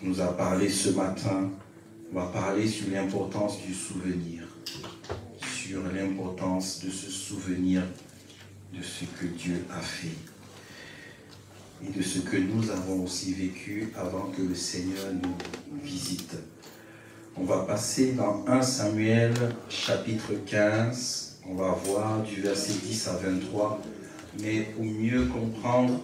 nous a parlé ce matin. On va parler sur l'importance du souvenir, sur l'importance de se souvenir de ce que Dieu a fait et de ce que nous avons aussi vécu avant que le Seigneur nous visite. On va passer dans 1 Samuel chapitre 15, on va voir du verset 10 à 23, mais pour mieux comprendre,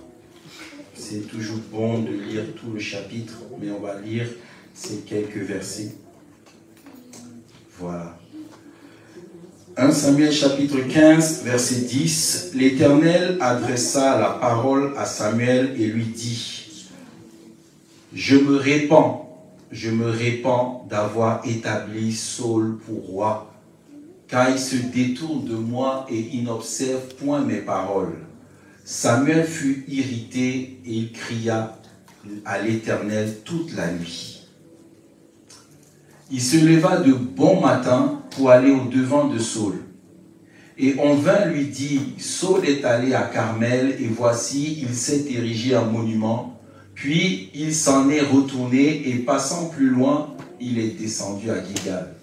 c'est toujours bon de lire tout le chapitre, mais on va lire ces quelques versets. Voilà. 1 Samuel chapitre 15, verset 10. L'Éternel adressa la parole à Samuel et lui dit: je me répands d'avoir établi Saul pour roi, car il se détourne de moi et il n'observe point mes paroles. Samuel fut irrité et il cria à l'Éternel toute la nuit. Il se leva de bon matin pour aller au-devant de Saul. Et on vint lui dire: Saul est allé à Carmel et voici, il s'est érigé un monument. Puis il s'en est retourné et passant plus loin, il est descendu à Gilgal.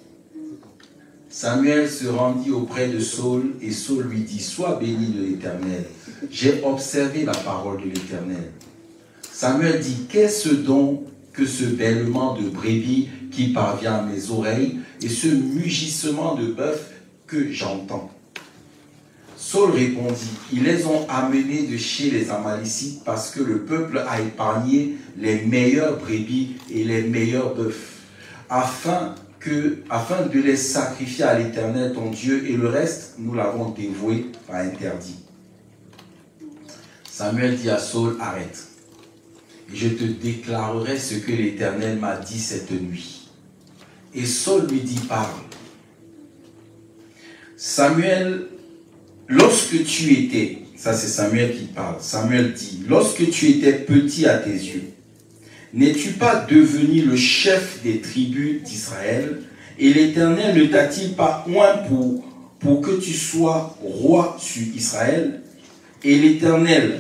Samuel se rendit auprès de Saul et Saul lui dit: sois béni de l'Éternel. J'ai observé la parole de l'Éternel. Samuel dit: qu'est-ce donc que ce bêlement de brebis qui parvient à mes oreilles et ce mugissement de bœuf que j'entends? Saul répondit: ils les ont amenés de chez les Amalécites parce que le peuple a épargné les meilleurs brebis et les meilleurs bœufs, afin de les sacrifier à l'Éternel ton Dieu, et le reste, nous l'avons dévoué par interdit. Samuel dit à Saul: arrête, et je te déclarerai ce que l'Éternel m'a dit cette nuit. Et Saul lui dit: parle. Samuel, lorsque tu étais, ça c'est Samuel qui parle, Samuel dit: lorsque tu étais petit à tes yeux, n'es-tu pas devenu le chef des tribus d'Israël? Et l'Éternel ne t'a-t-il pas oint pour que tu sois roi sur Israël? Et l'Éternel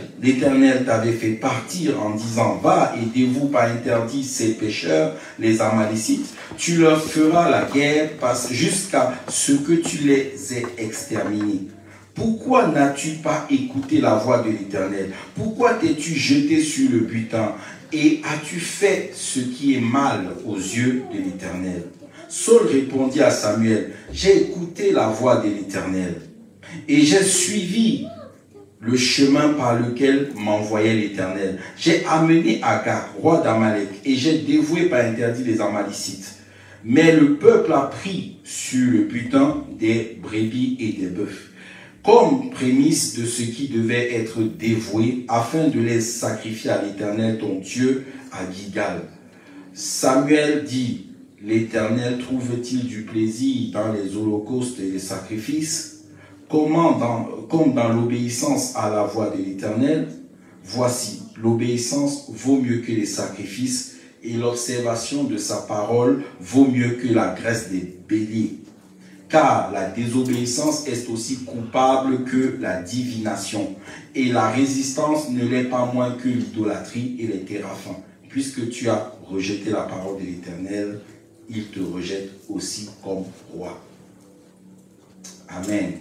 t'avait fait partir en disant: va et dévoue par interdit ces pécheurs, les Amalécites. Tu leur feras la guerre jusqu'à ce que tu les aies exterminés. Pourquoi n'as-tu pas écouté la voix de l'Éternel? Pourquoi t'es-tu jeté sur le butin? Et as-tu fait ce qui est mal aux yeux de l'Éternel? Saul répondit à Samuel: j'ai écouté la voix de l'Éternel et j'ai suivi le chemin par lequel m'envoyait l'Éternel. J'ai amené Agag, roi d'Amalek, et j'ai dévoué par interdit les Amalécites. Mais le peuple a pris sur le butin des brebis et des bœufs, comme prémisse de ce qui devait être dévoué, afin de les sacrifier à l'Éternel ton Dieu à Gilgal. Samuel dit: l'Éternel trouve-t-il du plaisir dans les holocaustes et les sacrifices, comme dans l'obéissance à la voix de l'Éternel? Voici, l'obéissance vaut mieux que les sacrifices, et l'observation de sa parole vaut mieux que la graisse des béliers. Car la désobéissance est aussi coupable que la divination, et la résistance ne l'est pas moins que l'idolâtrie et les téraphins. Puisque tu as rejeté la parole de l'Éternel, il te rejette aussi comme roi. Amen.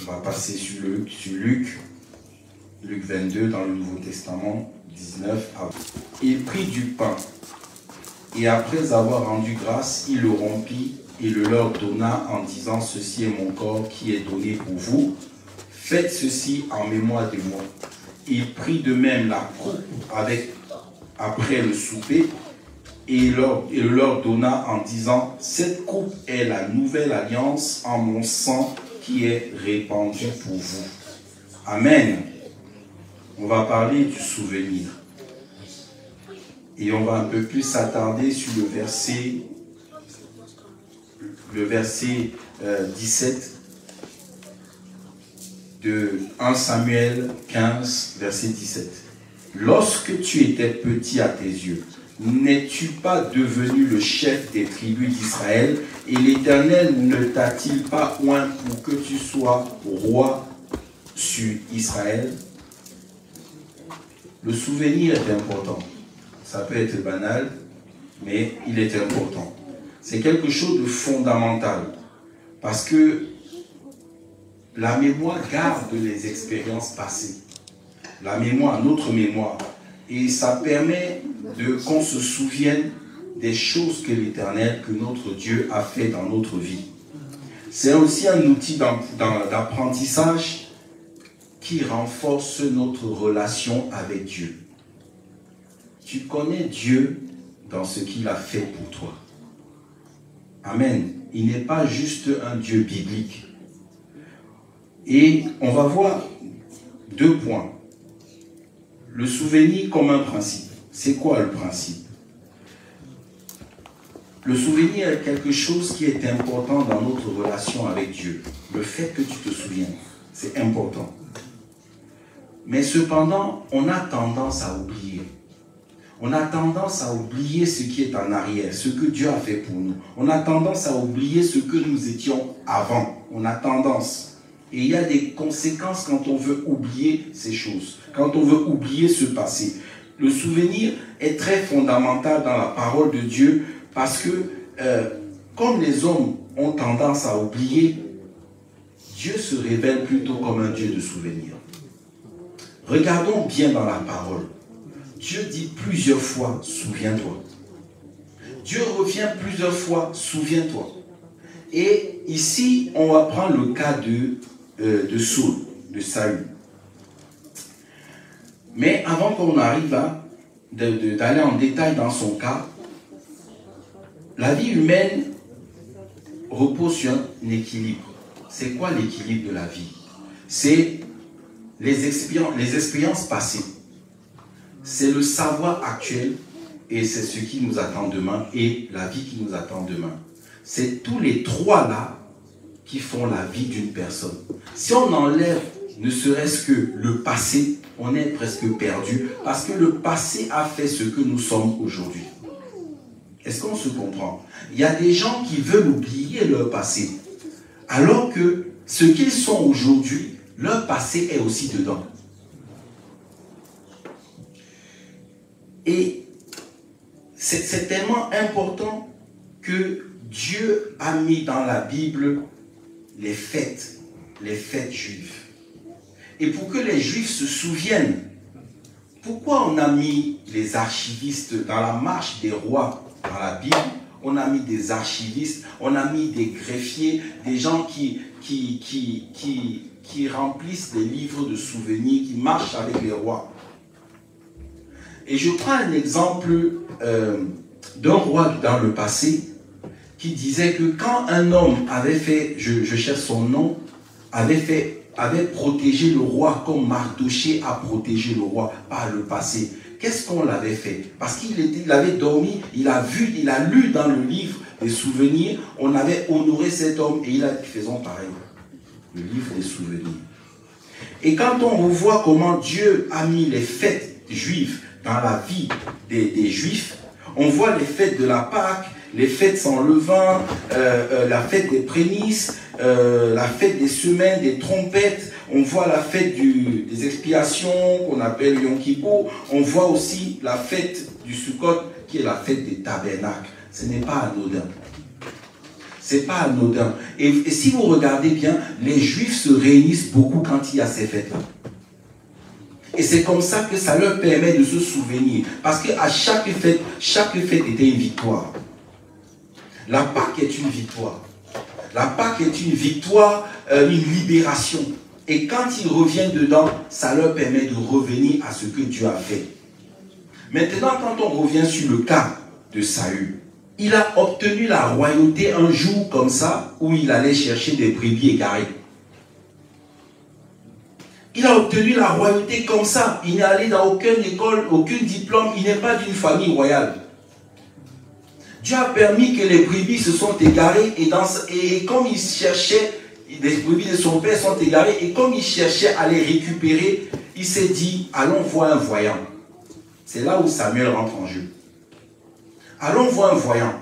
On va passer sur Luc 22 dans le Nouveau Testament, 19 à 20. Il prit du pain, et après avoir rendu grâce, il le rompit et le leur donna en disant: ceci est mon corps qui est donné pour vous, faites ceci en mémoire de moi. Il prit de même la coupe après le souper, et leur donna en disant: cette coupe est la nouvelle alliance en mon sang qui est répandu pour vous. Amen. On va parler du souvenir. Et on va un peu plus s'attarder sur le verset 17 de 1 Samuel 15, verset 17. Lorsque tu étais petit à tes yeux, n'es-tu pas devenu le chef des tribus d'Israël? Et l'Éternel ne t'a-t-il pas oint pour que tu sois roi sur Israël? Le souvenir est important. Ça peut être banal, mais il est important. C'est quelque chose de fondamental. Parce que la mémoire garde les expériences passées. La mémoire, notre mémoire. Et ça permet qu'on se souvienne des choses que l'Éternel, que notre Dieu a fait dans notre vie. C'est aussi un outil d'apprentissage qui renforce notre relation avec Dieu. Tu connais Dieu dans ce qu'il a fait pour toi. Amen. Il n'est pas juste un Dieu biblique. Et on va voir 2 points. Le souvenir comme un principe. C'est quoi le principe? Le souvenir est quelque chose qui est important dans notre relation avec Dieu. Le fait que tu te souviens, c'est important. Mais cependant, on a tendance à oublier. On a tendance à oublier ce qui est en arrière, ce que Dieu a fait pour nous. On a tendance à oublier ce que nous étions avant. On a tendance. Et il y a des conséquences quand on veut oublier ces choses, quand on veut oublier ce passé. Le souvenir est très fondamental dans la parole de Dieu parce que, comme les hommes ont tendance à oublier, Dieu se révèle plutôt comme un Dieu de souvenirs. Regardons bien dans la parole. Dieu dit plusieurs fois, souviens-toi. Dieu revient plusieurs fois, souviens-toi. Et ici, on va prendre le cas de Saul, de Saül. Mais avant qu'on arrive d'aller en détail dans son cas, la vie humaine repose sur un équilibre. C'est quoi l'équilibre de la vie? C'est les expériences passées. C'est le savoir actuel et c'est ce qui nous attend demain et la vie qui nous attend demain. C'est tous les 3 là qui font la vie d'une personne. Si on enlève ne serait-ce que le passé, on est presque perdu parce que le passé a fait ce que nous sommes aujourd'hui. Est-ce qu'on se comprend? Il y a des gens qui veulent oublier leur passé alors que ce qu'ils sont aujourd'hui, leur passé est aussi dedans. Et c'est tellement important que Dieu a mis dans la Bible les fêtes juives. Et pour que les Juifs se souviennent, pourquoi on a mis les archivistes dans la marche des rois dans la Bible? On a mis des archivistes, on a mis des greffiers, des gens qui remplissent des livres de souvenirs, qui marchent avec les rois. Et je prends un exemple d'un roi dans le passé qui disait que quand un homme avait fait, je cherche son nom, avait protégé le roi comme Mardoché a protégé le roi par le passé. Qu'est-ce qu'on l'avait fait? Parce qu'il avait dormi, il a lu dans le livre des souvenirs, on avait honoré cet homme et il a dit faisons pareil. Le livre des souvenirs. Et quand on revoit comment Dieu a mis les fêtes juives dans la vie des Juifs, on voit les fêtes de la Pâque, les fêtes sans levain, la fête des prémices, la fête des semaines, des trompettes, on voit la fête des expiations qu'on appelle Yom Kippur, on voit aussi la fête du Sukkot qui est la fête des tabernacles. Ce n'est pas anodin. C'est pas anodin. Et si vous regardez bien, les Juifs se réunissent beaucoup quand il y a ces fêtes-là. Et c'est comme ça que ça leur permet de se souvenir. Parce qu'à chaque fête était une victoire. La Pâque est une victoire. La Pâque est une victoire, une libération. Et quand ils reviennent dedans, ça leur permet de revenir à ce que Dieu a fait. Maintenant, quand on revient sur le cas de Saül, il a obtenu la royauté un jour comme ça, où il allait chercher des brebis égarées. Il a obtenu la royauté comme ça. Il n'est allé dans aucune école, aucun diplôme. Il n'est pas d'une famille royale. Dieu a permis que les brebis se sont égarées et comme il cherchait, les brebis de son père sont égarées et comme il cherchait à les récupérer, il s'est dit, allons voir un voyant. C'est là où Samuel rentre en jeu. Allons voir un voyant.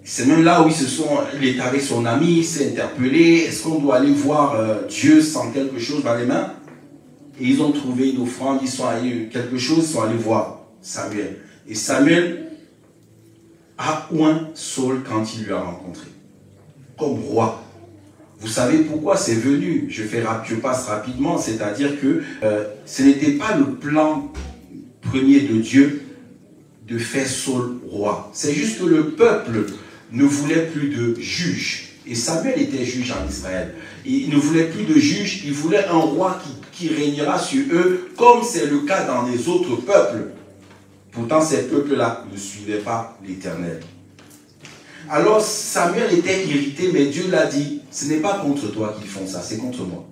C'est même là où il est avec son ami, il s'est interpellé. Est-ce qu'on doit aller voir Dieu sans quelque chose dans les mains? Et ils ont trouvé une offrande, ils sont allés voir. Samuel. Et Samuel a oint Saul quand il lui a rencontré, comme roi. Vous savez pourquoi c'est venu? Je passe rapidement, c'est-à-dire que ce n'était pas le plan premier de Dieu de faire Saul roi. C'est juste que le peuple ne voulait plus de juge. Et Samuel était juge en Israël. Il ne voulait plus de juge, il voulait un roi qui régnera sur eux, comme c'est le cas dans les autres peuples. Pourtant, ces peuples-là ne suivaient pas l'Éternel. Alors Samuel était irrité, mais Dieu l'a dit, ce n'est pas contre toi qu'ils font ça, c'est contre moi.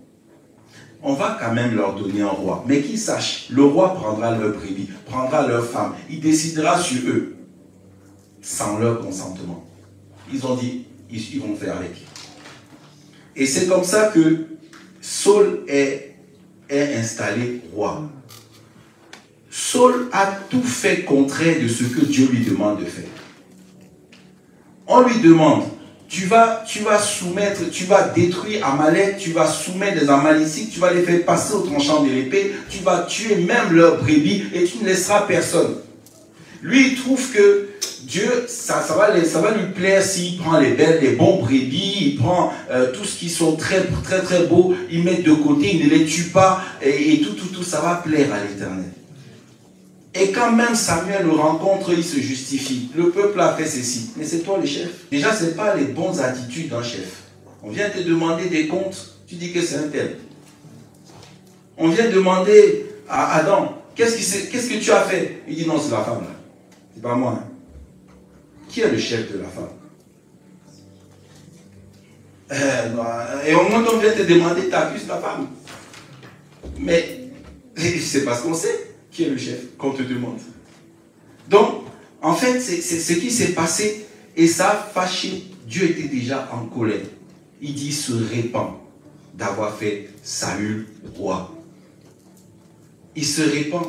On va quand même leur donner un roi, mais qu'ils sachent, le roi prendra leurs brebis, prendra leurs femmes, il décidera sur eux, sans leur consentement. Ils ont dit, ils vont faire avec. Et c'est comme ça que Saul est installé roi. Saul a tout fait contraire de ce que Dieu lui demande de faire. On lui demande, tu vas soumettre, tu vas détruire Amalek, tu vas soumettre les Amalécites, tu vas les faire passer au tranchant de l'épée, tu vas tuer même leurs brebis et tu ne laisseras personne. Lui, il trouve que Dieu, ça va lui plaire s'il prend les belles, les bons brebis, il prend tout ce qui sont très beaux, il met de côté, il ne les tue pas, et tout, ça va plaire à l'Éternel. Et quand même Samuel le rencontre, il se justifie. Le peuple a fait ceci. Mais c'est toi le chef. Déjà, ce n'est pas les bonnes attitudes d'un chef. On vient te demander des comptes, tu dis que c'est un tel. On vient demander à Adam, qu'est-ce que tu as fait? Il dit non, c'est la femme là. C'est pas moi. Hein. Qui est le chef de la femme? Et au moins on vient te demander, tu accuses la femme. Mais c'est parce qu'on sait qui est le chef qu'on te demande. Donc, en fait, c'est ce qui s'est passé et ça a fâché. Dieu était déjà en colère. Il dit, il se répand d'avoir fait Saül roi. Il se répand.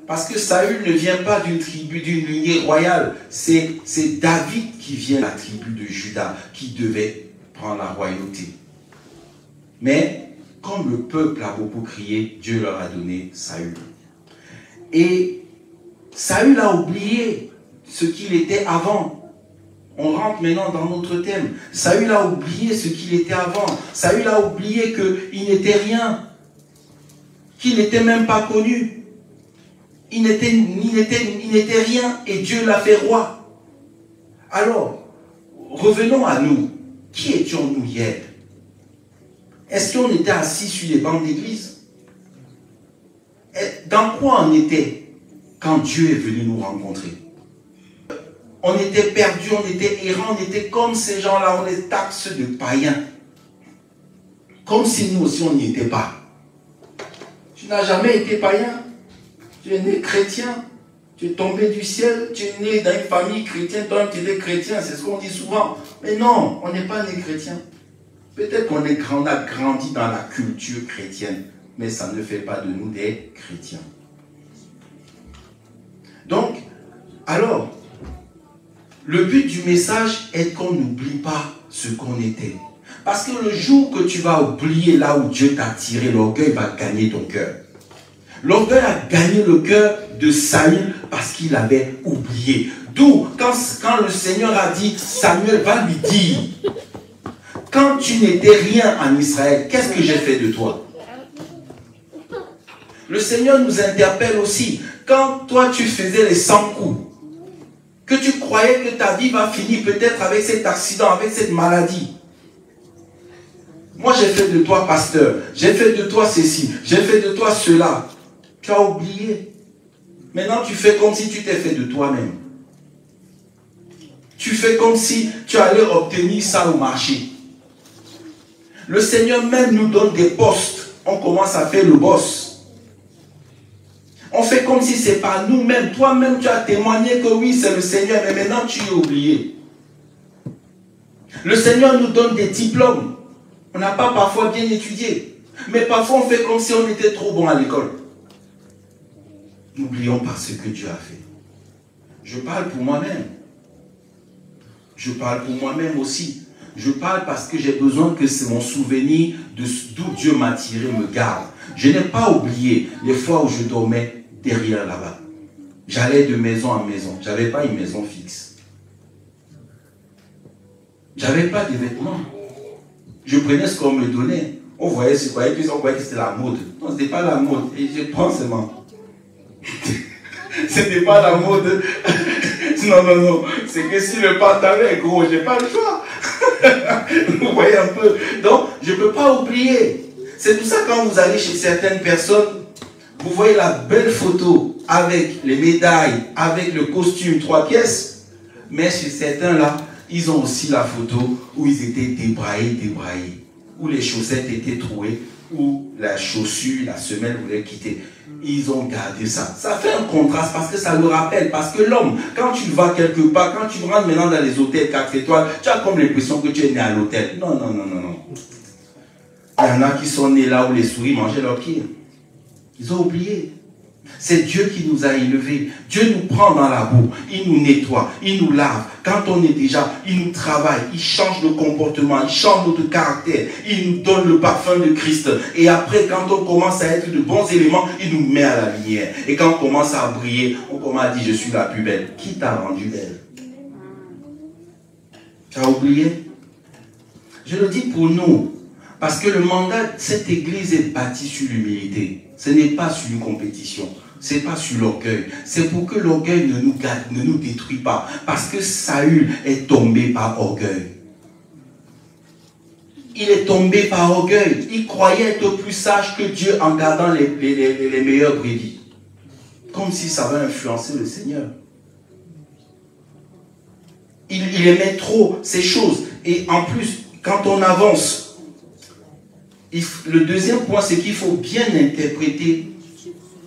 Parce que Saül ne vient pas d'une tribu, d'une lignée royale. C'est David qui vient de la tribu de Juda, qui devait prendre la royauté. Mais, comme le peuple a beaucoup crié, Dieu leur a donné Saül. Et Saül a oublié ce qu'il était avant. On rentre maintenant dans notre thème. Saül a oublié ce qu'il était avant. Saül a oublié qu'il n'était rien. Qu'il n'était même pas connu. Il n'était rien et Dieu l'a fait roi. Alors, revenons à nous. Qui étions-nous hier? Est-ce qu'on était assis sur les bancs d'église? Dans quoi on était quand Dieu est venu nous rencontrer? On était perdus, on était errants, on était comme ces gens-là, on les taxe de païens. Comme si nous aussi on n'y était pas. Tu n'as jamais été païen. Tu es né chrétien. Tu es tombé du ciel. Tu es né dans une famille chrétienne. Toi, tu es chrétien. C'est ce qu'on dit souvent. Mais non, on n'est pas né chrétien. Peut-être qu'on a grandi dans la culture chrétienne. Mais ça ne fait pas de nous des chrétiens. Donc, alors, le but du message est qu'on n'oublie pas ce qu'on était. Parce que le jour que tu vas oublier là où Dieu t'a tiré, l'orgueil va gagner ton cœur. L'orgueil a gagné le cœur de Saül parce qu'il avait oublié. D'où, quand le Seigneur a dit, Samuel va lui dire, quand tu n'étais rien en Israël, qu'est-ce que j'ai fait de toi? Le Seigneur nous interpelle aussi. Quand toi tu faisais les 100 coups, que tu croyais que ta vie va finir peut-être avec cet accident, avec cette maladie. Moi j'ai fait de toi pasteur, j'ai fait de toi ceci, j'ai fait de toi cela. Tu as oublié. Maintenant tu fais comme si tu t'es fait de toi-même. Tu fais comme si tu allais obtenir ça au marché. Le Seigneur même nous donne des postes. On commence à faire le boss. On fait comme si ce n'est pas nous-mêmes. Toi-même, tu as témoigné que oui, c'est le Seigneur, mais maintenant tu es oublié. Le Seigneur nous donne des diplômes. On n'a pas parfois bien étudié. Mais parfois, on fait comme si on était trop bon à l'école. N'oublions pas ce que Dieu a fait. Je parle pour moi-même. Je parle pour moi-même aussi. Je parle parce que j'ai besoin que c'est mon souvenir d'où Dieu m'a tiré me garde. Je n'ai pas oublié les fois où je dormais derrière là-bas. J'allais de maison en maison. Je n'avais pas une maison fixe. J'avais pas de vêtements. Je prenais ce qu'on me donnait. On voyait ce qu'on voyait, puis on voyait que c'était la mode. Non, ce n'était pas la mode. Et je pense seulement. Ce n'était pas la mode. Non, non, non. C'est que si le pantalon est gros, je n'ai pas le choix. Vous voyez un peu. Donc, je ne peux pas oublier. C'est pour ça que quand vous allez chez certaines personnes, vous voyez la belle photo avec les médailles, avec le costume 3 pièces. Mais chez certains là, ils ont aussi la photo où ils étaient débraillés. Où les chaussettes étaient trouées, où la chaussure, la semelle voulait quitter. Ils ont gardé ça. Ça fait un contraste parce que ça le rappelle. Parce que l'homme, quand tu vas quelque part, quand tu rentres maintenant dans les hôtels 4 étoiles, tu as comme l'impression que tu es né à l'hôtel. Non, non, non, non, non. Il y en a qui sont nés là où les souris mangeaient leurs pieds. Ils ont oublié. C'est Dieu qui nous a élevés. Dieu nous prend dans la boue. Il nous nettoie. Il nous lave. Quand on est déjà, il nous travaille. Il change le comportement. Il change notre caractère. Il nous donne le parfum de Christ. Et après, quand on commence à être de bons éléments, il nous met à la lumière. Et quand on commence à briller, on commence à dire, je suis la plus belle. Qui t'a rendu belle? Tu as oublié? Je le dis pour nous. Parce que le mandat de cette église est bâti sur l'humilité. Ce n'est pas sur une compétition. Ce n'est pas sur l'orgueil. C'est pour que l'orgueil ne nous détruit pas. Parce que Saül est tombé par orgueil. Il est tombé par orgueil. Il croyait être plus sage que Dieu en gardant les meilleures brebis. Comme si ça avait influencé le Seigneur. Il aimait trop ces choses. Et en plus, quand on avance, le deuxième point, c'est qu'il faut bien interpréter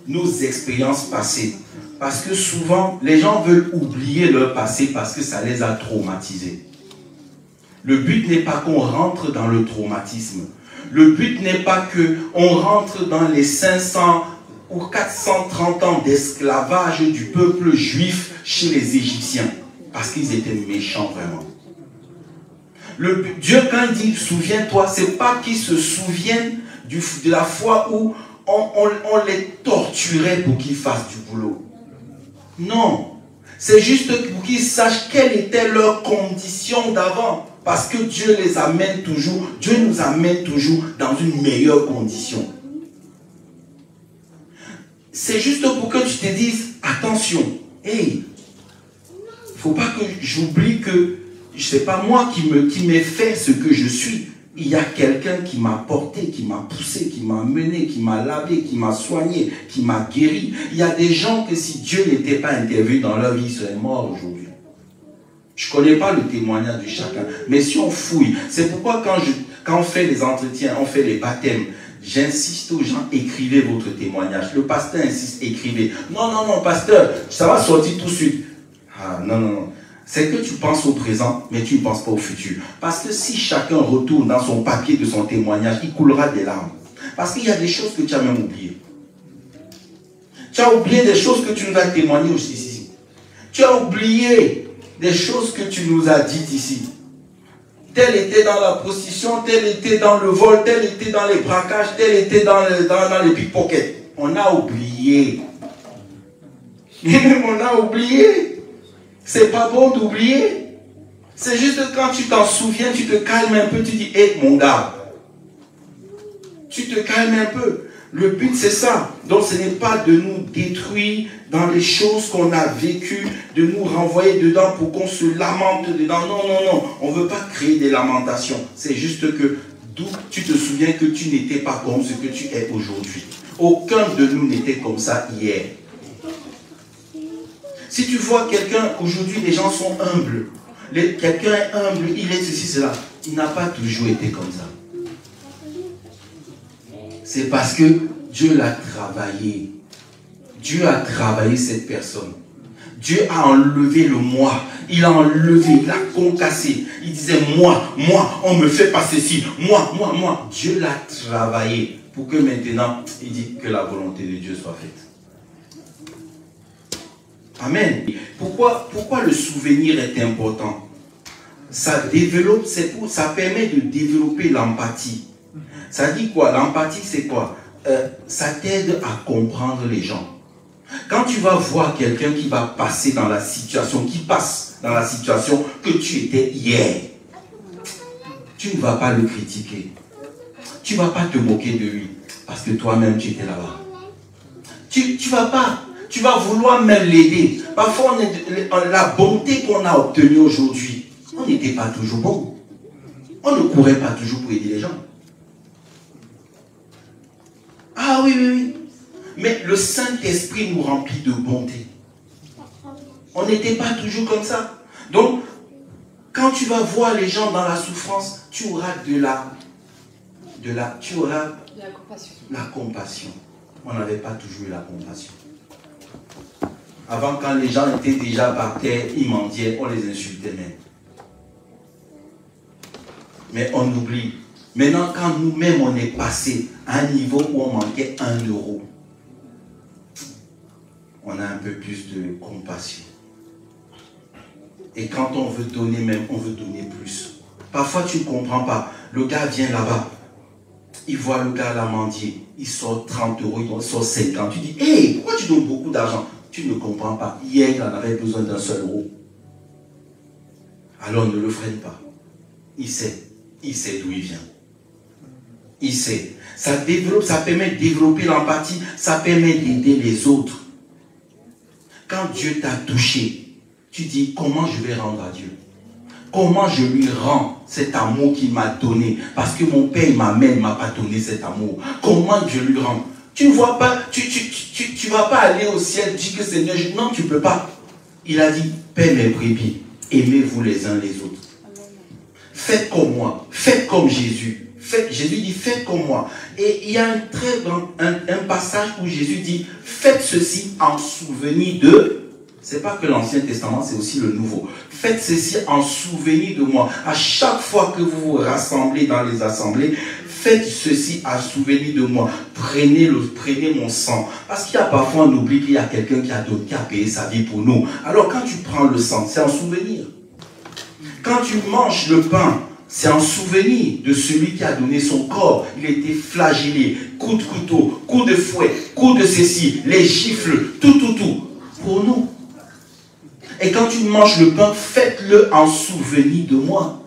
nos expériences passées. Parce que souvent, les gens veulent oublier leur passé parce que ça les a traumatisés. Le but n'est pas qu'on rentre dans le traumatisme. Le but n'est pas qu'on rentre dans les 500 ou 430 ans d'esclavage du peuple juif chez les Égyptiens. Parce qu'ils étaient méchants vraiment. Dieu, quand il dit « souviens-toi », ce n'est pas qu'il se souvienne de la fois où on les torturait pour qu'ils fassent du boulot. Non. C'est juste pour qu'ils sachent quelle était leur condition d'avant. Parce que Dieu les amène toujours, Dieu nous amène toujours dans une meilleure condition. C'est juste pour que tu te dises « attention, hey, il ne faut pas que j'oublie que je sais pas moi qui m'ai fait ce que je suis. Il y a quelqu'un qui m'a porté, qui m'a poussé, qui m'a mené, qui m'a lavé, qui m'a soigné, qui m'a guéri. Il y a des gens que si Dieu n'était pas intervenu dans leur vie, ils seraient morts aujourd'hui. Je ne connais pas le témoignage de chacun, mais si on fouille, c'est pourquoi quand on fait les entretiens, on fait les baptêmes, j'insiste aux gens, écrivez votre témoignage. Le pasteur insiste, écrivez. Non, non, non, pasteur, ça va sortir tout de suite. Ah, non, non, non. C'est que tu penses au présent, mais tu ne penses pas au futur. Parce que si chacun retourne dans son papier de son témoignage, il coulera des larmes. Parce qu'il y a des choses que tu as même oubliées. Tu as oublié des choses que tu nous as témoignées aussi ici. Tu as oublié des choses que tu nous as dites ici. Tel était dans la prostitution, tel était dans le vol, tel était dans les braquages, tel était dans les pickpockets. On a oublié. On a oublié. C'est pas bon d'oublier. C'est juste que quand tu t'en souviens, tu te calmes un peu, tu dis, hé mon gars, tu te calmes un peu. Le but c'est ça. Donc ce n'est pas de nous détruire dans les choses qu'on a vécues, de nous renvoyer dedans pour qu'on se lamente dedans. Non, non, non. On ne veut pas créer des lamentations. C'est juste que d'où tu te souviens que tu n'étais pas comme ce que tu es aujourd'hui. Aucun de nous n'était comme ça hier. Si tu vois quelqu'un, aujourd'hui les gens sont humbles. Quelqu'un est humble, il est ceci, cela. Il n'a pas toujours été comme ça. C'est parce que Dieu l'a travaillé. Dieu a travaillé cette personne. Dieu a enlevé le moi. Il a enlevé, il a concassé. Il disait moi, on me fait pas ceci. Moi. Dieu l'a travaillé pour que maintenant, il dit que la volonté de Dieu soit faite. Amen. Pourquoi le souvenir est important? Ça développe, ça permet de développer l'empathie. Ça dit quoi? L'empathie, c'est quoi? Ça t'aide à comprendre les gens. Quand tu vas voir quelqu'un qui va passer dans la situation, qui passe dans la situation que tu étais hier, tu ne vas pas le critiquer. Tu ne vas pas te moquer de lui parce que toi-même tu étais là-bas. Tu vas pas. Tu vas vouloir même l'aider. Parfois, la bonté qu'on a obtenue aujourd'hui, on n'était pas toujours bon. On ne courait pas toujours pour aider les gens. Ah oui, oui, oui. Mais le Saint-Esprit nous remplit de bonté. On n'était pas toujours comme ça. Donc, quand tu vas voir les gens dans la souffrance, tu auras la compassion. On n'avait pas toujours eu la compassion. Avant, quand les gens étaient déjà par terre, ils mendiaient, on les insultait même. Mais on oublie. Maintenant, quand nous-mêmes, on est passé à un niveau où on manquait 1 euro, on a un peu plus de compassion. Et quand on veut donner même, on veut donner plus. Parfois, tu ne comprends pas. Le gars vient là-bas. Il voit le gars là mendier. Il sort 30 euros, il sort 50. Tu dis, hé, pourquoi tu donnes beaucoup d'argent? Tu ne comprends pas. Hier, il en avait besoin d'un seul euro. Alors ne le freine pas. Il sait d'où il vient. Il sait. Ça développe, ça permet de développer l'empathie, ça permet d'aider les autres. Quand Dieu t'a touché, tu dis, comment je vais rendre à Dieu? Comment je lui rends cet amour qu'il m'a donné? Parce que mon Père, il m'a pas donné cet amour. Comment je lui rends? Tu ne vois pas, tu vas pas aller au ciel, dire que Seigneur, non, tu ne peux pas. Il a dit, paix mes brebis, aimez-vous les uns les autres. Faites comme moi, faites comme Jésus. Jésus dit, faites comme moi. Et il y a un passage où Jésus dit, faites ceci en souvenir de... C'est pas que l'Ancien Testament, c'est aussi le Nouveau. Faites ceci en souvenir de moi. À chaque fois que vous vous rassemblez dans les assemblées, faites ceci en souvenir de moi. Prenez mon sang. Parce qu'il y a parfois, on oublie qu'il y a quelqu'un qui a payé sa vie pour nous. Alors quand tu prends le sang, c'est en souvenir. Quand tu manges le pain, c'est en souvenir de celui qui a donné son corps. Il a été flagellé, coup de couteau, coup de fouet, coup de ceci, les gifles, tout, pour nous. Et quand tu manges le pain, faites-le en souvenir de moi.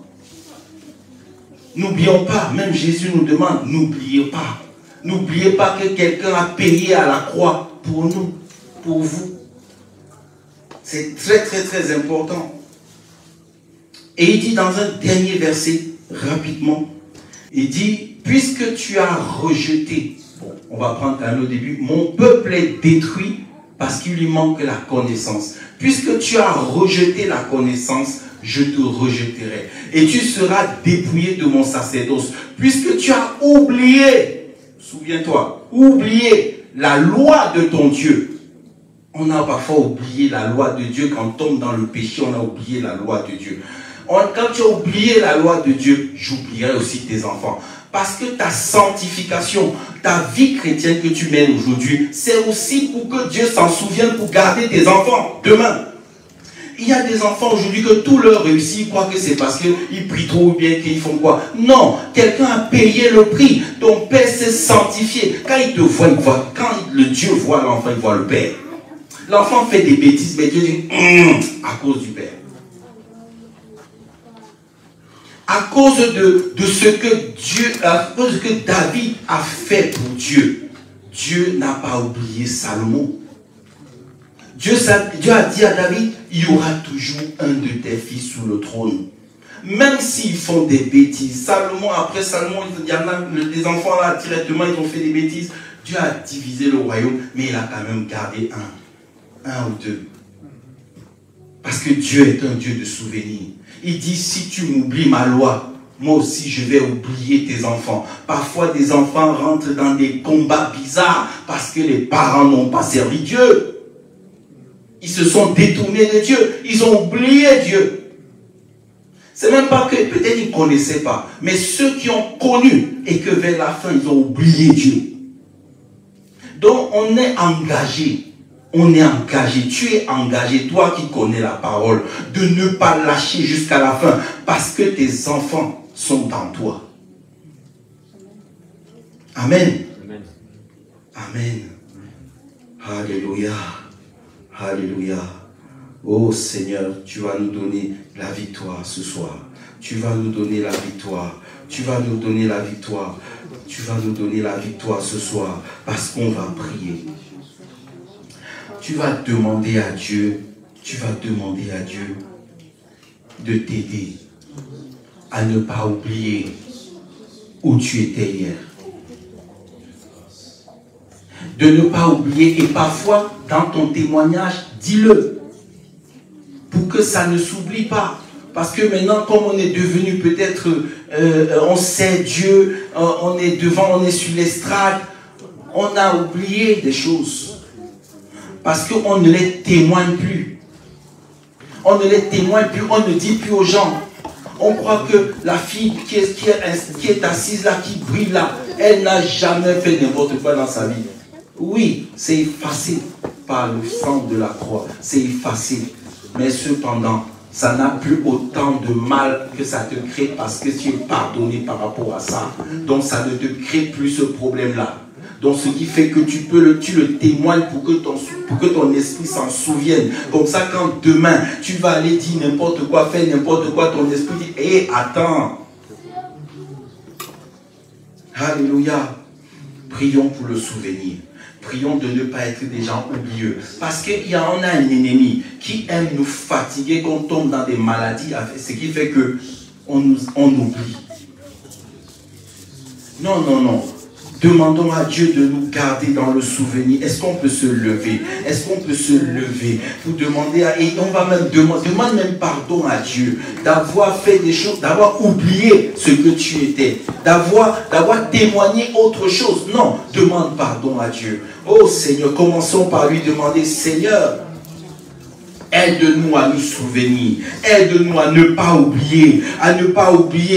N'oublions pas, même Jésus nous demande, n'oubliez pas. N'oubliez pas que quelqu'un a payé à la croix pour nous, pour vous. C'est très, très, très important. Et il dit dans un dernier verset, rapidement, il dit, puisque tu as rejeté, bon, on va prendre un au début, mon peuple est détruit parce qu'il lui manque la connaissance. Puisque tu as rejeté la connaissance, je te rejeterai. Et tu seras dépouillé de mon sacerdoce. Puisque tu as oublié, souviens-toi, oublié la loi de ton Dieu. On a parfois oublié la loi de Dieu. Quand on tombe dans le péché, on a oublié la loi de Dieu. Quand tu as oublié la loi de Dieu, j'oublierai aussi tes enfants. Parce que ta sanctification, ta vie chrétienne que tu mènes aujourd'hui, c'est aussi pour que Dieu s'en souvienne pour garder tes enfants demain. Il y a des enfants aujourd'hui que tout leur réussit, ils croient que c'est parce qu'ils prient trop ou bien qu'ils font quoi. Non, quelqu'un a payé le prix. Ton Père s'est sanctifié. Quand il te voit, quand le Dieu voit l'enfant, il voit le Père. L'enfant fait des bêtises, mais Dieu dit, à cause du Père. À cause de ce que David a fait pour Dieu, Dieu n'a pas oublié Salomon. Dieu a dit à David, il y aura toujours un de tes fils sous le trône. Même s'ils font des bêtises. Après Salomon, il y en a des enfants là, directement, ils ont fait des bêtises. Dieu a divisé le royaume, mais il a quand même gardé un ou deux. Parce que Dieu est un Dieu de souvenirs. Il dit, si tu m'oublies ma loi, moi aussi je vais oublier tes enfants. Parfois des enfants rentrent dans des combats bizarres parce que les parents n'ont pas servi Dieu. Ils se sont détournés de Dieu. Ils ont oublié Dieu. C'est même pas que peut-être ils ne connaissaient pas. Mais ceux qui ont connu et que vers la fin ils ont oublié Dieu. Donc on est engagé. On est engagé, tu es engagé, toi qui connais la parole, de ne pas lâcher jusqu'à la fin, parce que tes enfants sont en toi. Amen. Amen. Amen. Alléluia. Alléluia. Oh Seigneur, tu vas nous donner la victoire ce soir. Tu vas nous donner la victoire. Tu vas nous donner la victoire. Tu vas nous donner la victoire ce soir parce qu'on va prier. Tu vas demander à Dieu, de t'aider à ne pas oublier où tu étais hier. De ne pas oublier, et parfois dans ton témoignage, dis-le pour que ça ne s'oublie pas. Parce que maintenant, comme on est devenu peut-être, on sait Dieu, on est devant, on est sur l'estrade, on a oublié des choses. Parce qu'on ne les témoigne plus. On ne les témoigne plus, on ne dit plus aux gens. On croit que la fille qui est assise là, qui brille là, elle n'a jamais fait n'importe quoi dans sa vie. Oui, c'est effacé par le sang de la croix. C'est effacé. Mais cependant, ça n'a plus autant de mal que ça te crée parce que tu es pardonné par rapport à ça. Donc ça ne te crée plus ce problème-là. Donc ce qui fait que tu le témoignes pour que ton esprit s'en souvienne. Comme ça, quand demain, tu vas aller dire n'importe quoi, faire n'importe quoi, ton esprit dit, hé, attends. Alléluia. Prions pour le souvenir. Prions de ne pas être des gens oublieux. Parce qu'on a un ennemi qui aime nous fatiguer, qu'on tombe dans des maladies, ce qui fait qu'on oublie. Non, non, non. Demandons à Dieu de nous garder dans le souvenir. Est-ce qu'on peut se lever? Est-ce qu'on peut se lever pour demander et on va même demande même pardon à Dieu d'avoir fait des choses, d'avoir oublié ce que tu étais, d'avoir témoigné autre chose. Non, demande pardon à Dieu. Oh Seigneur, commençons par lui demander, Seigneur, aide-nous à nous souvenir, aide-nous à ne pas oublier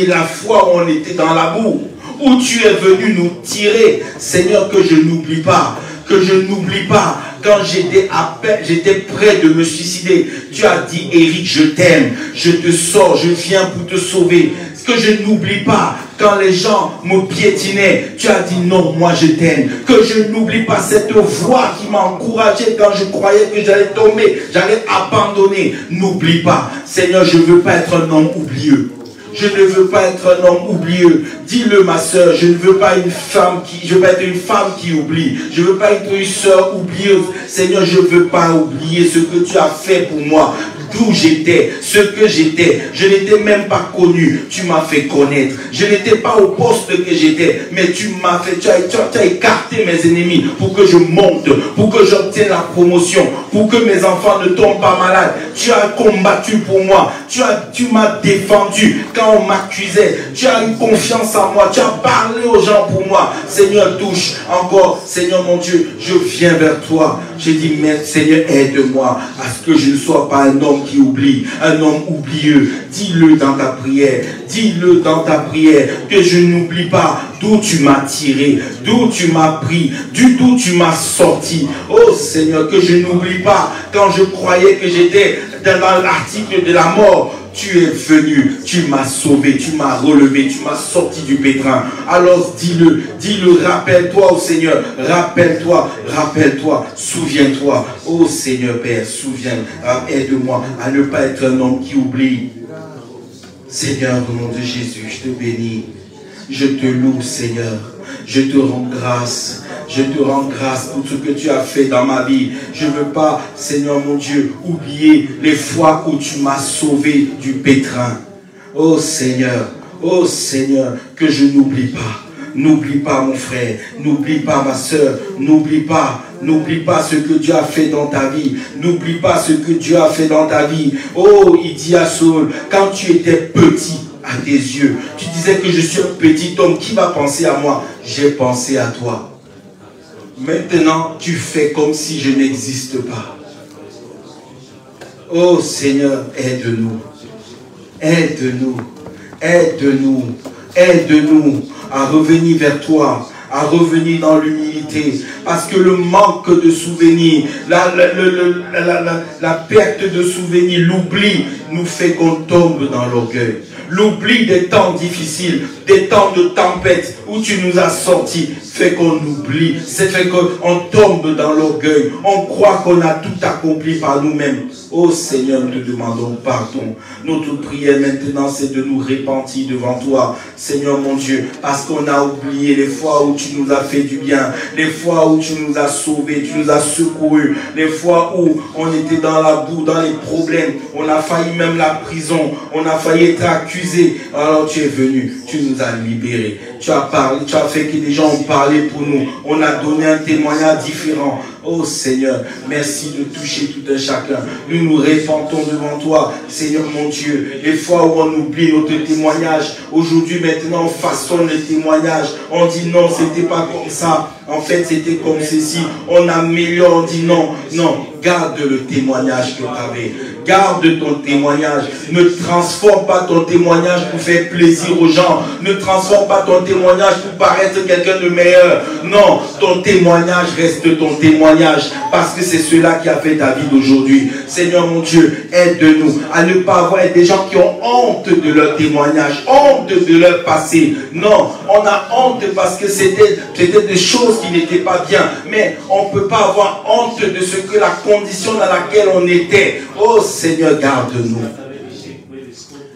la fois où on était dans la boue, où tu es venu nous tirer. Seigneur, que je n'oublie pas, quand j'étais prêt de me suicider, tu as dit, Éric, je t'aime, je te sors, je viens pour te sauver. Que je n'oublie pas, quand les gens me piétinaient, tu as dit non, moi je t'aime. Que je n'oublie pas cette voix qui m'a encouragé quand je croyais que j'allais tomber, j'allais abandonner. N'oublie pas, Seigneur, je ne veux pas être un homme oublieux. Je ne veux pas être un homme oublieux. Dis-le, ma soeur, je ne veux pas être une femme qui oublie. Je ne veux pas être une soeur oublieuse. Seigneur, je ne veux pas oublier ce que tu as fait pour moi. D'où j'étais, ce que j'étais. Je n'étais même pas connu. Tu m'as fait connaître. Je n'étais pas au poste que j'étais. Mais tu m'as fait, tu as écarté mes ennemis pour que je monte, pour que j'obtienne la promotion, pour que mes enfants ne tombent pas malades. Tu as combattu pour moi. Tu m'as défendu quand on m'accusait. Tu as eu confiance en moi. Tu as parlé aux gens pour moi. Seigneur, touche encore. Seigneur mon Dieu, je viens vers toi. J'ai dit, mais Seigneur, aide-moi à ce que je ne sois pas un homme qui oublie, un homme oublieux. Dis-le dans ta prière. Dis-le dans ta prière. Que je n'oublie pas d'où tu m'as tiré, d'où tu m'as pris, d'où tu m'as sorti. Oh Seigneur, que je n'oublie pas quand je croyais que j'étais dans l'article de la mort. Tu es venu, tu m'as sauvé, tu m'as relevé, tu m'as sorti du pétrin. Alors dis-le, rappelle-toi au Seigneur, rappelle-toi, souviens-toi. Oh Seigneur Père, aide-moi à ne pas être un homme qui oublie. Seigneur, au nom de Jésus, je te bénis, je te loue Seigneur, je te rends grâce. Je te rends grâce pour ce que tu as fait dans ma vie. Je ne veux pas, Seigneur mon Dieu, oublier les fois où tu m'as sauvé du pétrin. Oh Seigneur, que je n'oublie pas. N'oublie pas mon frère, n'oublie pas ma soeur, n'oublie pas ce que Dieu a fait dans ta vie. N'oublie pas ce que Dieu a fait dans ta vie. Oh, il dit à Saul, quand tu étais petit à tes yeux, tu disais que je suis un petit homme, qui va penser à moi? J'ai pensé à toi. Maintenant, tu fais comme si je n'existe pas. Oh Seigneur, aide-nous. Aide-nous. Aide-nous. Aide-nous à revenir vers toi, à revenir dans l'humilité, parce que le manque de souvenirs, la perte de souvenirs, l'oubli nous fait qu'on tombe dans l'orgueil. L'oubli des temps difficiles, des temps de tempête où tu nous as sortis, fait qu'on oublie, c'est fait qu'on tombe dans l'orgueil. On croit qu'on a tout accompli par nous-mêmes. Oh Seigneur, nous te demandons pardon. Notre prière maintenant, c'est de nous repentir devant toi, Seigneur mon Dieu, parce qu'on a oublié les fois où tu nous as fait du bien, les fois où tu nous as sauvés, tu nous as secourus, les fois où on était dans la boue, dans les problèmes, on a failli même la prison, on a failli être accusé. Alors tu es venu, tu nous as libérés, tu as parlé, tu as fait que des gens ont parlé pour nous, on a donné un témoignage différent. Oh Seigneur, merci de toucher tout un chacun. Nous nous répentons devant toi, Seigneur mon Dieu. Les fois où on oublie notre témoignage, aujourd'hui maintenant on façonne le témoignage. On dit non, c'était pas comme ça. En fait, c'était comme ceci. On améliore, on dit non, non. Garde le témoignage que tu avais. Garde ton témoignage. Ne transforme pas ton témoignage pour faire plaisir aux gens. Ne transforme pas ton témoignage pour paraître quelqu'un de meilleur. Non, ton témoignage reste ton témoignage. Parce que c'est cela qui a fait ta vie d'aujourd'hui. Seigneur mon Dieu, aide-nous à ne pas avoir des gens qui ont honte de leur témoignage, honte de leur passé. Non, on a honte parce que c'était des choses qui n'étaient pas bien. Mais on ne peut pas avoir honte de ce que la condition dans laquelle on était. Oh Seigneur, garde-nous.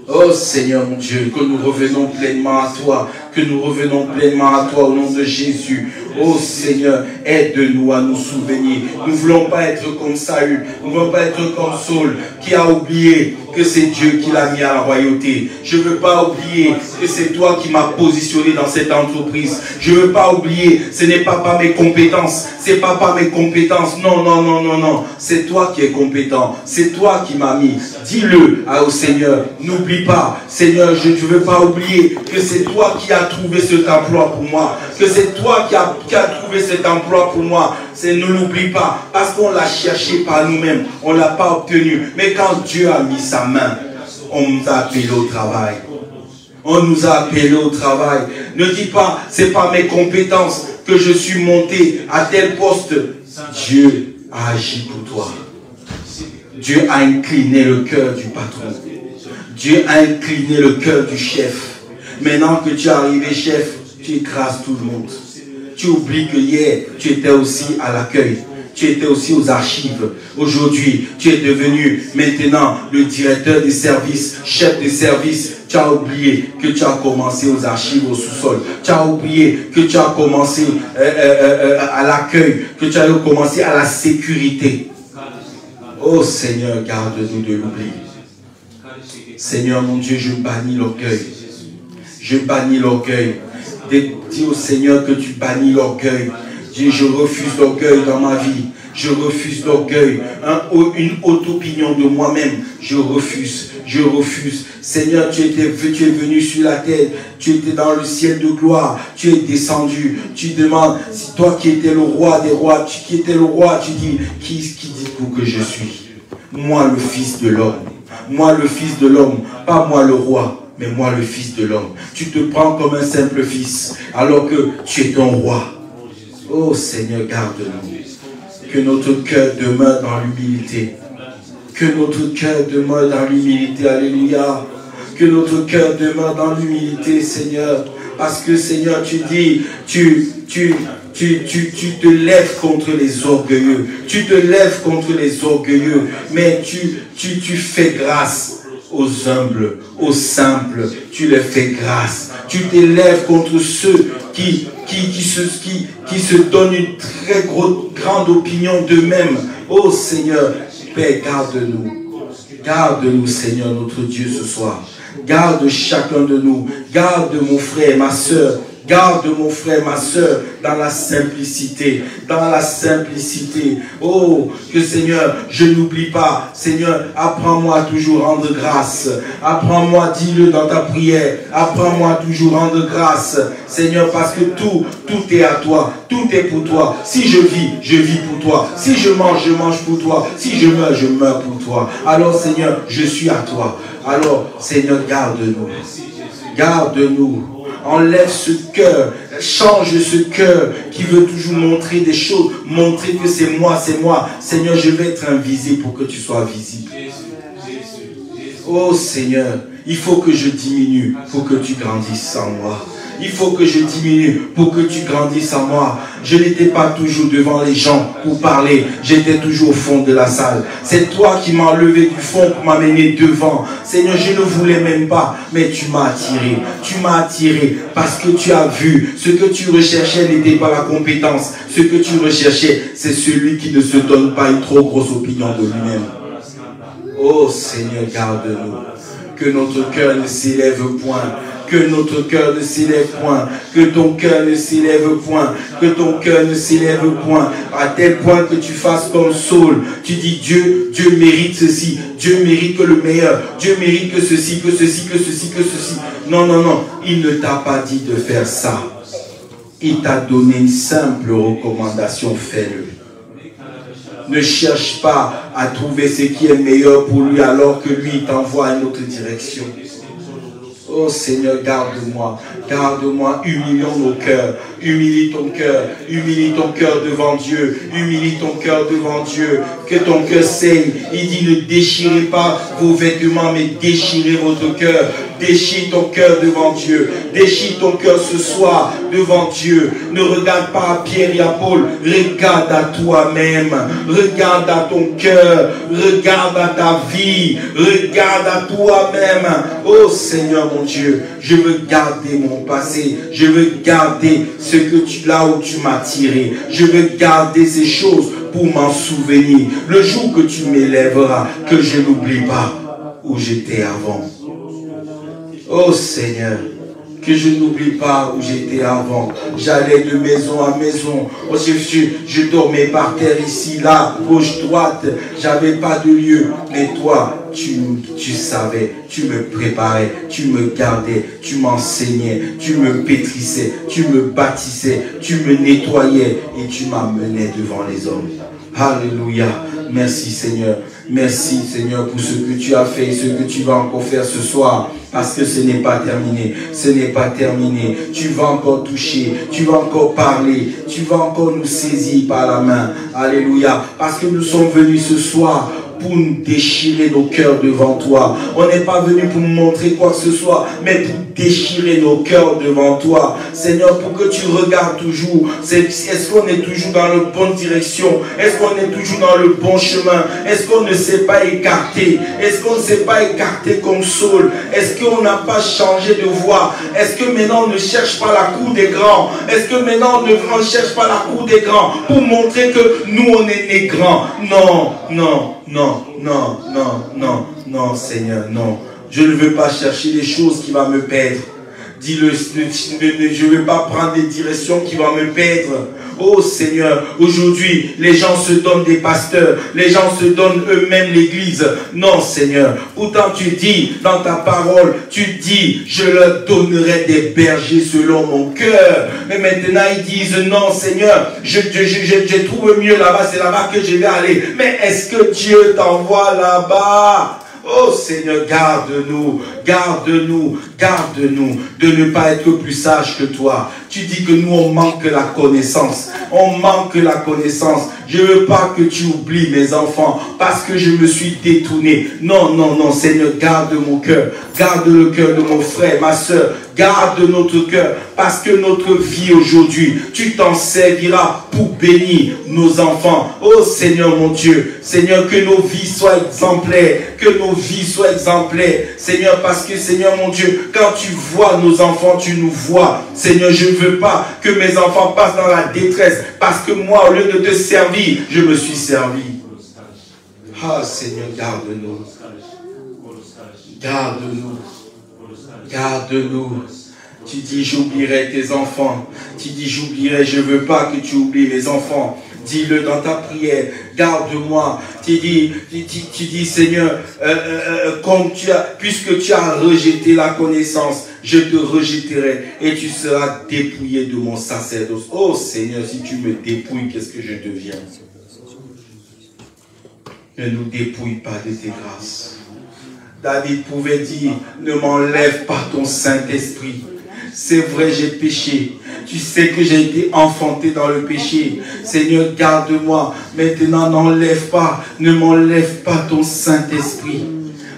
Oh Seigneur mon Dieu, que nous revenons pleinement à toi, que nous revenons pleinement à toi au nom de Jésus. Oh Seigneur, aide-nous à nous souvenir. Nous ne voulons pas être comme Saül, nous ne voulons pas être comme Saul qui a oublié que c'est Dieu qui l'a mis à la royauté. Je ne veux pas oublier que c'est toi qui m'as positionné dans cette entreprise. Je ne veux pas oublier, ce n'est pas par mes compétences, c'est pas par mes compétences. Non, non, non, non, non. C'est toi qui es compétent. C'est toi qui m'as mis. Dis-le au Seigneur. N'oublie pas, Seigneur, je ne veux pas oublier que c'est toi qui as trouvé cet emploi pour moi. Que c'est toi qui as trouvé cet emploi pour moi. Ne l'oublie pas, parce qu'on l'a cherché par nous-mêmes. On ne l'a pas obtenu. Mais quand Dieu a mis sa main, on nous a appelé au travail. On nous a appelés au travail. Ne dis pas, c'est par mes compétences que je suis monté à tel poste. Dieu a agi pour toi. Dieu a incliné le cœur du patron. Dieu a incliné le cœur du chef. Maintenant que tu es arrivé chef, tu écrases tout le monde. Tu oublies que hier, tu étais aussi à l'accueil. Tu étais aussi aux archives. Aujourd'hui, tu es devenu maintenant le directeur des services, chef des services. Tu as oublié que tu as commencé aux archives au sous-sol. Tu as oublié que tu as commencé à l'accueil, que tu as commencé à la sécurité. Oh Seigneur, garde-nous de l'oubli. Seigneur mon Dieu, je bannis l'orgueil. Je bannis l'orgueil. Dis au Seigneur que tu bannis l'orgueil. Dis, je refuse l'orgueil dans ma vie. Je refuse l'orgueil. Une haute opinion de moi-même. Je refuse. Je refuse. Seigneur, tu es venu sur la terre. Tu étais dans le ciel de gloire. Tu es descendu. Tu demandes, si toi qui étais le roi des rois, qui étais le roi, tu dis, qui dites-vous que je suis? Moi, le fils de l'homme. Moi, le fils de l'homme. Pas moi, le roi. Mais moi, le fils de l'homme. Tu te prends comme un simple fils, alors que tu es ton roi. Oh Seigneur, garde-nous. Que notre cœur demeure dans l'humilité. Que notre cœur demeure dans l'humilité. Alléluia. Que notre cœur demeure dans l'humilité, Seigneur. Parce que, Seigneur, tu dis, tu te lèves contre les orgueilleux. Tu te lèves contre les orgueilleux. Mais tu fais grâce aux humbles, aux simples, tu les fais grâce. Tu t'élèves contre ceux qui se donnent une très grande opinion d'eux-mêmes. Oh Seigneur, Père, garde-nous. Garde-nous, Seigneur, notre Dieu, ce soir. Garde chacun de nous. Garde mon frère, ma soeur. Garde mon frère, ma soeur, dans la simplicité, dans la simplicité. Oh, que Seigneur, je n'oublie pas. Seigneur, apprends-moi à toujours rendre grâce. Apprends-moi, dis-le dans ta prière. Apprends-moi à toujours rendre grâce. Seigneur, parce que tout est à toi. Tout est pour toi. Si je vis pour toi. Si je mange pour toi. Si je meurs pour toi. Alors, Seigneur, je suis à toi. Alors, Seigneur, garde-nous. Garde-nous. enlève ce cœur, change ce cœur qui veut toujours montrer des choses, montrer que c'est moi, c'est moi. Seigneur, je vais être invisible pour que tu sois visible. Oh Seigneur, il faut que je diminue pour que tu grandisses en moi. Il faut que je diminue pour que tu grandisses en moi. Je n'étais pas toujours devant les gens pour parler. J'étais toujours au fond de la salle. C'est toi qui m'as enlevé du fond pour m'amener devant. Seigneur, je ne voulais même pas, mais tu m'as attiré. Tu m'as attiré parce que tu as vu. Ce que tu recherchais n'était pas la compétence. Ce que tu recherchais, c'est celui qui ne se donne pas une trop grosse opinion de lui-même. Oh Seigneur, garde-nous. Que notre cœur ne s'élève point. Que notre cœur ne s'élève point, que ton cœur ne s'élève point, que ton cœur ne s'élève point, à tel point que tu fasses comme Saul. Tu dis Dieu mérite ceci, Dieu mérite que le meilleur, Dieu mérite que ceci, que ceci, que ceci, que ceci. Non, non, non, il ne t'a pas dit de faire ça. Il t'a donné une simple recommandation, fais-le. Ne cherche pas à trouver ce qui est meilleur pour lui alors que lui t'envoie à une autre direction. Oh Seigneur, garde-moi, garde-moi, humilions nos cœurs, humilie ton cœur devant Dieu, humilie ton cœur devant Dieu, que ton cœur saigne. Il dit ne déchirez pas vos vêtements, mais déchirez votre cœur. Déchire ton cœur devant Dieu, déchire ton cœur ce soir devant Dieu. Ne regarde pas à Pierre et à Paul, regarde à toi-même, regarde à ton cœur, regarde à ta vie, regarde à toi-même. Oh Seigneur mon Dieu, je veux garder mon passé, je veux garder ce que là où tu m'as tiré, je veux garder ces choses pour m'en souvenir. Le jour que tu m'élèveras, que je n'oublie pas où j'étais avant. Oh Seigneur, que je n'oublie pas où j'étais avant. J'allais de maison à maison. Oh, je dormais par terre ici, là, gauche, droite. J'avais pas de lieu. Mais toi, tu savais, tu me préparais, tu me gardais, tu m'enseignais, tu me pétrissais, tu me bâtissais, tu me nettoyais et tu m'amenais devant les hommes. Alléluia. Merci Seigneur. Merci Seigneur pour ce que tu as fait et ce que tu vas encore faire ce soir. Parce que ce n'est pas terminé. Ce n'est pas terminé. Tu vas encore toucher. Tu vas encore parler. Tu vas encore nous saisir par la main. Alléluia. Parce que nous sommes venus ce soir pour nous déchirer nos cœurs devant toi. On n'est pas venu pour nous montrer quoi que ce soit, mais pour déchirer nos cœurs devant toi. Seigneur, pour que tu regardes toujours, est-ce qu'on est toujours dans la bonne direction? Est-ce qu'on est toujours dans le bon chemin? Est-ce qu'on ne s'est pas écarté? Est-ce qu'on ne s'est pas écarté comme Saul? Est-ce qu'on n'a pas changé de voie? Est-ce que maintenant on ne cherche pas la cour des grands? Est-ce que maintenant on ne cherche pas la cour des grands pour montrer que nous on est nés grands? Non, non. Non, non, non, non, non, Seigneur, non. Je ne veux pas chercher des choses qui vont me perdre. Dis-le, je ne veux pas prendre des directions qui vont me perdre. Oh Seigneur, aujourd'hui, les gens se donnent des pasteurs. Les gens se donnent eux-mêmes l'église. Non, Seigneur. Pourtant, tu dis dans ta parole, tu dis, je leur donnerai des bergers selon mon cœur. Mais maintenant, ils disent, non, Seigneur, je trouve mieux là-bas. C'est là-bas que je vais aller. Mais est-ce que Dieu t'envoie là-bas? Oh Seigneur, garde-nous, garde-nous, garde-nous de ne pas être plus sages que toi. Tu dis que nous, on manque la connaissance. On manque la connaissance. Je ne veux pas que tu oublies mes enfants parce que je me suis détourné. Non, non, non, Seigneur, garde mon cœur. Garde le cœur de mon frère, ma soeur. Garde notre cœur parce que notre vie aujourd'hui, tu t'en serviras pour bénir nos enfants. Oh Seigneur mon Dieu, Seigneur, que nos vies soient exemplaires, que nos vies soient exemplaires. Seigneur, parce que Seigneur mon Dieu, quand tu vois nos enfants, tu nous vois. Seigneur, je ne veux pas que mes enfants passent dans la détresse parce que moi, au lieu de te servir, je me suis servi. Ah Seigneur, garde-nous. Garde-nous. Garde-nous. Tu dis, j'oublierai tes enfants. Tu dis, j'oublierai, je ne veux pas que tu oublies mes enfants. Dis-le dans ta prière. Garde-moi. Tu dis, Seigneur, puisque tu as rejeté la connaissance, je te rejetterai et tu seras dépouillé de mon sacerdoce. Oh Seigneur, si tu me dépouilles, qu'est-ce que je deviens? Ne nous dépouille pas de tes grâces. David pouvait dire, ne m'enlève pas ton Saint-Esprit. c'est vrai, j'ai péché. Tu sais que j'ai été enfanté dans le péché. Seigneur, garde-moi. Maintenant, ne m'enlève pas ton Saint-Esprit.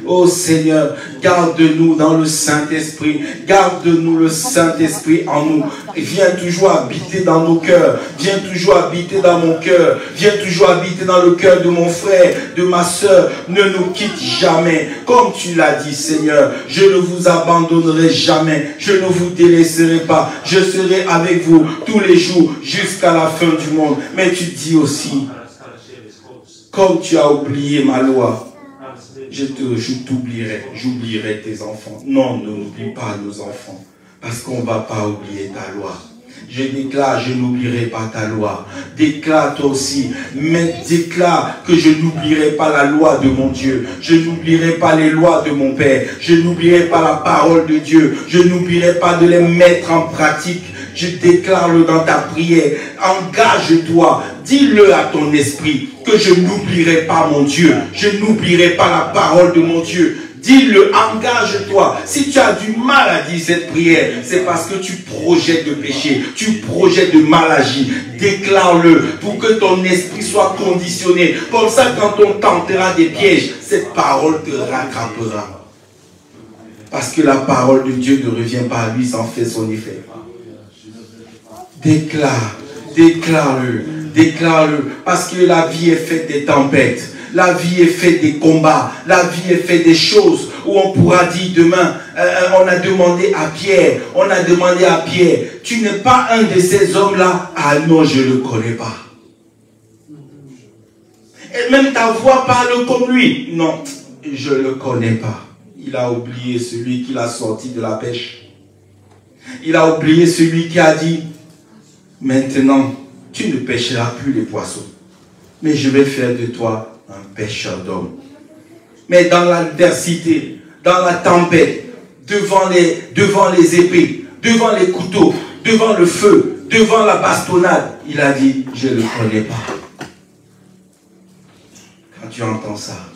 Oh Seigneur, garde-nous dans le Saint-Esprit. Garde-nous le Saint-Esprit en nous. Viens toujours habiter dans nos cœurs. Viens toujours habiter dans mon cœur. Viens toujours habiter dans le cœur de mon frère, de ma soeur. Ne nous quitte jamais. Comme tu l'as dit, Seigneur, je ne vous abandonnerai jamais. Je ne vous délaisserai pas. Je serai avec vous tous les jours jusqu'à la fin du monde. Mais tu dis aussi, comme tu as oublié ma loi, je t'oublierai, j'oublierai tes enfants. Non, n'oublie pas nos enfants, parce qu'on ne va pas oublier ta loi. Je déclare, je n'oublierai pas ta loi. Déclare toi aussi, mais déclare que je n'oublierai pas la loi de mon Dieu. Je n'oublierai pas les lois de mon Père. Je n'oublierai pas la parole de Dieu. Je n'oublierai pas de les mettre en pratique. Je déclare-le dans ta prière. Engage-toi. Dis-le à ton esprit que je n'oublierai pas mon Dieu. Je n'oublierai pas la parole de mon Dieu. Dis-le, engage-toi. Si tu as du mal à dire cette prière, c'est parce que tu projettes de péché, tu projettes de mal agi. Déclare-le pour que ton esprit soit conditionné. Comme ça, quand on tentera des pièges, cette parole te rattrapera. Parce que la parole de Dieu ne revient pas à lui sans faire son effet. Déclare-le, déclare-le. Parce que la vie est faite des tempêtes. La vie est faite des combats. La vie est faite des choses où on pourra dire demain, on a demandé à Pierre, tu n'es pas un de ces hommes-là. Ah non, je ne le connais pas. Et même ta voix parle comme lui. Non, je ne le connais pas. Il a oublié celui qui l'a sorti de la pêche. Il a oublié celui qui a dit, maintenant, tu ne pêcheras plus les poissons, mais je vais faire de toi un pêcheur d'hommes. Mais dans l'adversité, dans la tempête, devant les épées, devant les couteaux, devant le feu, devant la bastonnade, il a dit, je ne le connais pas. Quand tu entends ça,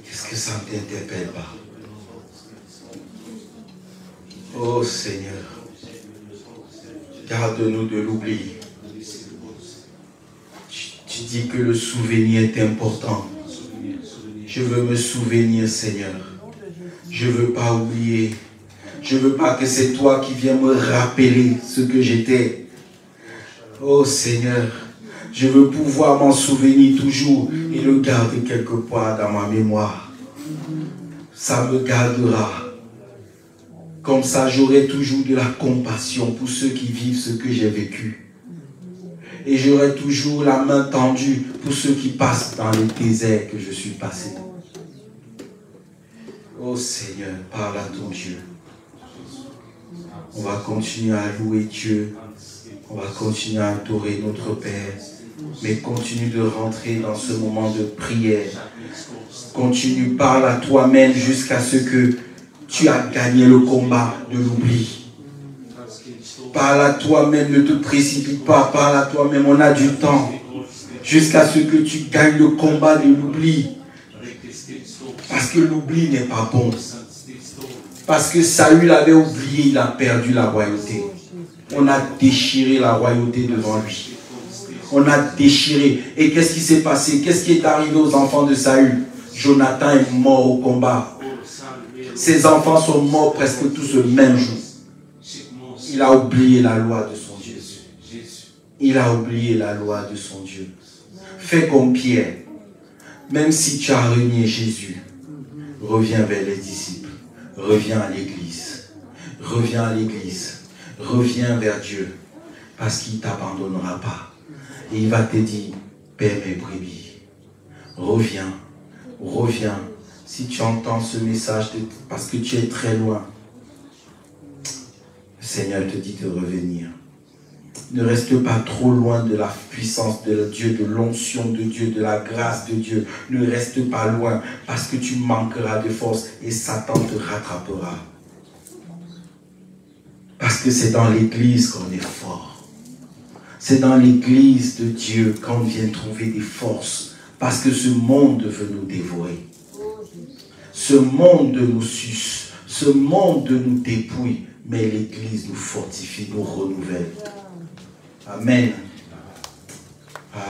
qu'est-ce que ça ne t'interpelle pas? Oh Seigneur, garde-nous de l'oubli. Tu dis que le souvenir est important. Je veux me souvenir, Seigneur. Je ne veux pas oublier. Je ne veux pas que c'est toi qui viens me rappeler ce que j'étais. Oh Seigneur, je veux pouvoir m'en souvenir toujours et le garder quelque part dans ma mémoire. Ça me gardera. Comme ça, j'aurai toujours de la compassion pour ceux qui vivent ce que j'ai vécu. Et j'aurai toujours la main tendue pour ceux qui passent dans les déserts que je suis passé. Oh Seigneur, parle à ton Dieu. On va continuer à louer Dieu. On va continuer à adorer notre Père. Mais continue de rentrer dans ce moment de prière. Continue, parle à toi-même jusqu'à ce que tu as gagné le combat de l'oubli. Parle à toi-même, ne te précipite pas, parle à toi-même, on a du temps. Jusqu'à ce que tu gagnes le combat de l'oubli. Parce que l'oubli n'est pas bon. Parce que Saül avait oublié, il a perdu la royauté. On a déchiré la royauté devant lui. On a déchiré. Et qu'est-ce qui s'est passé? Qu'est-ce qui est arrivé aux enfants de Saül? Jonathan est mort au combat. Ses enfants sont morts presque tous le même jour. Il a oublié la loi de son Dieu. Il a oublié la loi de son Dieu. Fais comme Pierre. Même si tu as renié Jésus, reviens vers les disciples. Reviens à l'église. Reviens à l'église. Reviens vers Dieu. Parce qu'il ne t'abandonnera pas. Et il va te dire, paie mes brebis. Reviens. Reviens. Si tu entends ce message, parce que tu es très loin, le Seigneur te dit de revenir. Ne reste pas trop loin de la puissance de Dieu, de l'onction de Dieu, de la grâce de Dieu. Ne reste pas loin parce que tu manqueras de force et Satan te rattrapera. Parce que c'est dans l'église qu'on est fort. C'est dans l'église de Dieu qu'on vient trouver des forces. Parce que ce monde veut nous dévorer. Ce monde nous suce. Ce monde nous dépouille, mais l'Église nous fortifie, nous renouvelle. Amen.